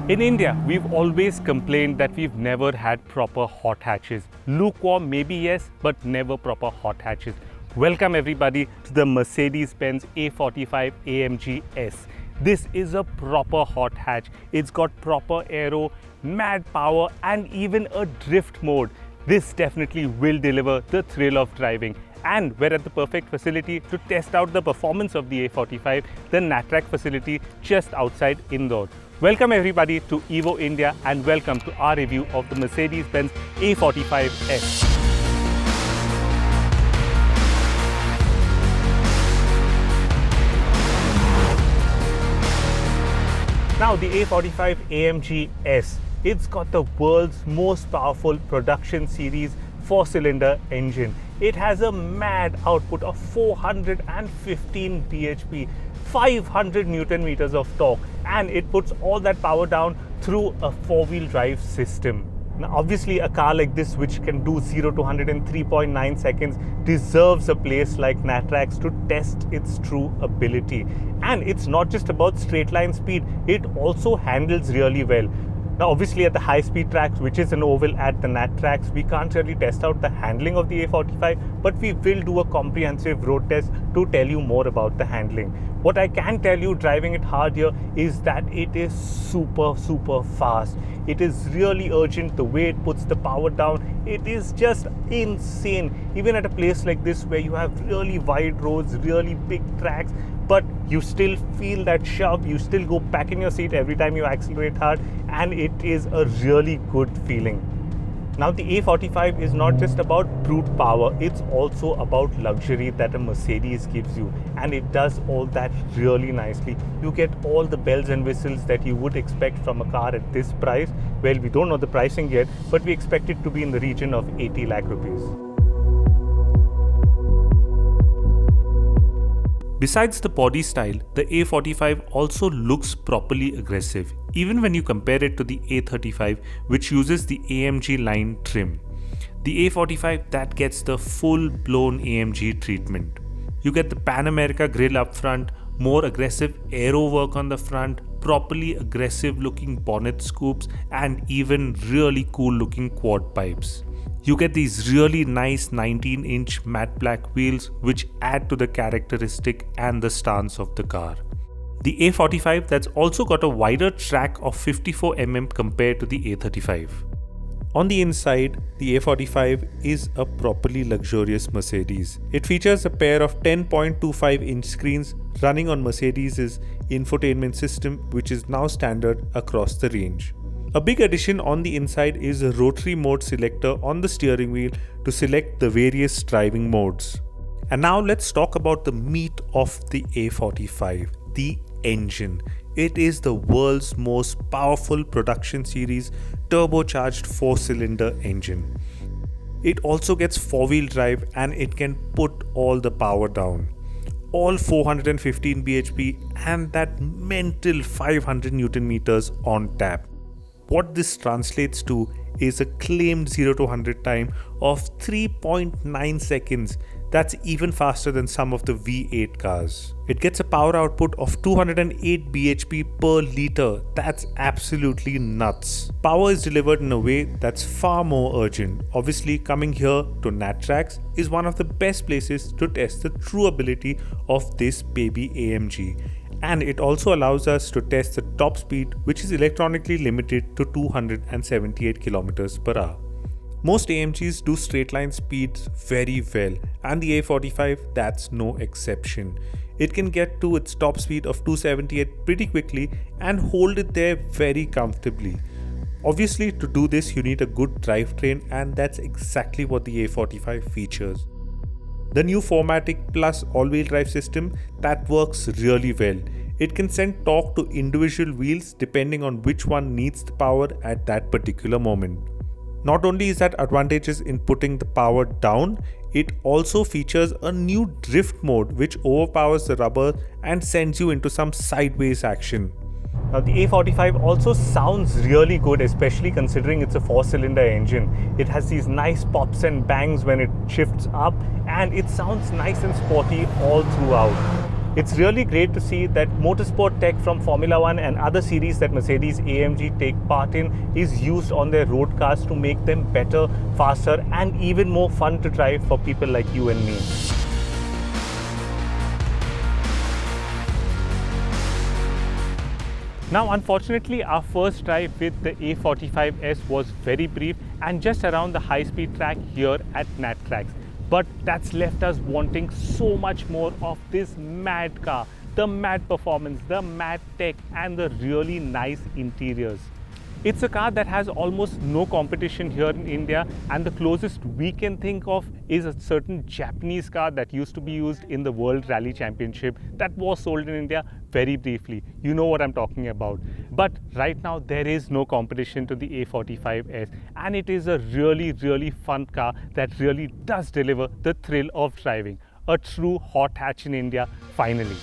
In India, we've always complained that we've never had proper hot hatches. Lukewarm, maybe yes, but never proper hot hatches. Welcome everybody to the Mercedes A45 AMG S. This is a proper hot hatch. It's got proper aero, mad power, and even a drift mode. This definitely will deliver the thrill of driving. And we're at the perfect facility to test out the performance of the A45, the Natrax facility just outside Indore. Welcome everybody to Evo India and welcome to our review of the Mercedes A45 S. Now the A45 AMG S, it's got the world's most powerful production series 4-cylinder engine. It has a mad output of 415 bhp, 500 Newton meters of torque, and it puts all that power down through a four-wheel drive system. Now obviously a car like this, which can do 0 to 100 in 3.9 seconds, deserves a place like Natrax to test its true ability. And it's not just about straight line speed, it also handles really well. Now obviously at the high speed tracks, which is an oval at the Natrax, we can't really test out the handling of the A45, but we will do a comprehensive road test to tell you more about the handling. What I can tell you driving it hard here is that it is super fast. It is really urgent the way it puts the power down. It is just insane. Even at a place like this where you have really wide roads, really big tracks, but you still feel that shove, you still go back in your seat every time you accelerate hard, and it is a really good feeling. Now the A45 is not just about brute power, it's also about luxury that a Mercedes gives you, and it does all that really nicely. You get all the bells and whistles that you would expect from a car at this price. Well, we don't know the pricing yet, but we expect it to be in the region of 80 lakh rupees. Besides the body style, the A45 also looks properly aggressive, even when you compare it to the A35, which uses the AMG line trim. The A45 that gets the full-blown AMG treatment. You get the Pan America grille up front, more aggressive aero work on the front, properly aggressive looking bonnet scoops, and even really cool looking quad pipes. You get these really nice 19-inch matte black wheels which add to the characteristic and the stance of the car. The A45 that's also got a wider track of 54mm compared to the A35. On the inside, the A45 is a properly luxurious Mercedes. It features a pair of 10.25-inch screens running on Mercedes' infotainment system, which is now standard across the range. A big addition on the inside is a rotary mode selector on the steering wheel to select the various driving modes. And now let's talk about the meat of the A45, the engine. It is the world's most powerful production series turbocharged 4-cylinder engine. It also gets four-wheel drive and it can put all the power down. All 415 bhp and that mental 500 Newton meters on tap. What this translates to is a claimed 0 to 100 time of 3.9 seconds. That's even faster than some of the V8 cars. It gets a power output of 208 bhp per litre. That's absolutely nuts. Power is delivered in a way that's far more urgent. Obviously, coming here to Natrax is one of the best places to test the true ability of this baby AMG. And it also allows us to test the top speed, which is electronically limited to 278 km per hour. Most AMGs do straight line speeds very well, and the A45 that's no exception. It can get to its top speed of 278 pretty quickly and hold it there very comfortably. Obviously, to do this you need a good drivetrain, and that's exactly what the A45 features. The new 4MATIC Plus all-wheel drive system that works really well. It can send torque to individual wheels depending on which one needs the power at that particular moment. Not only is that advantageous in putting the power down, it also features a new drift mode which overpowers the rubber and sends you into some sideways action. Now the A45 also sounds really good, especially considering it's a 4-cylinder engine. It has these nice pops and bangs when it shifts up, and it sounds nice and sporty all throughout. It's really great to see that motorsport tech from Formula One and other series that Mercedes AMG take part in is used on their road cars to make them better, faster, and even more fun to drive for people like you and me. Now, unfortunately, our first drive with the A45 S was very brief and just around the high-speed track here at Natrax. But that's left us wanting so much more of this mad car, the mad performance, the mad tech, and the really nice interiors. It's a car that has almost no competition here in India, and the closest we can think of is a certain Japanese car that used to be used in the World Rally Championship that was sold in India very briefly. You know what I'm talking about. But right now there is no competition to the A45 S, and it is a really fun car that really does deliver the thrill of driving. A true hot hatch in India, finally.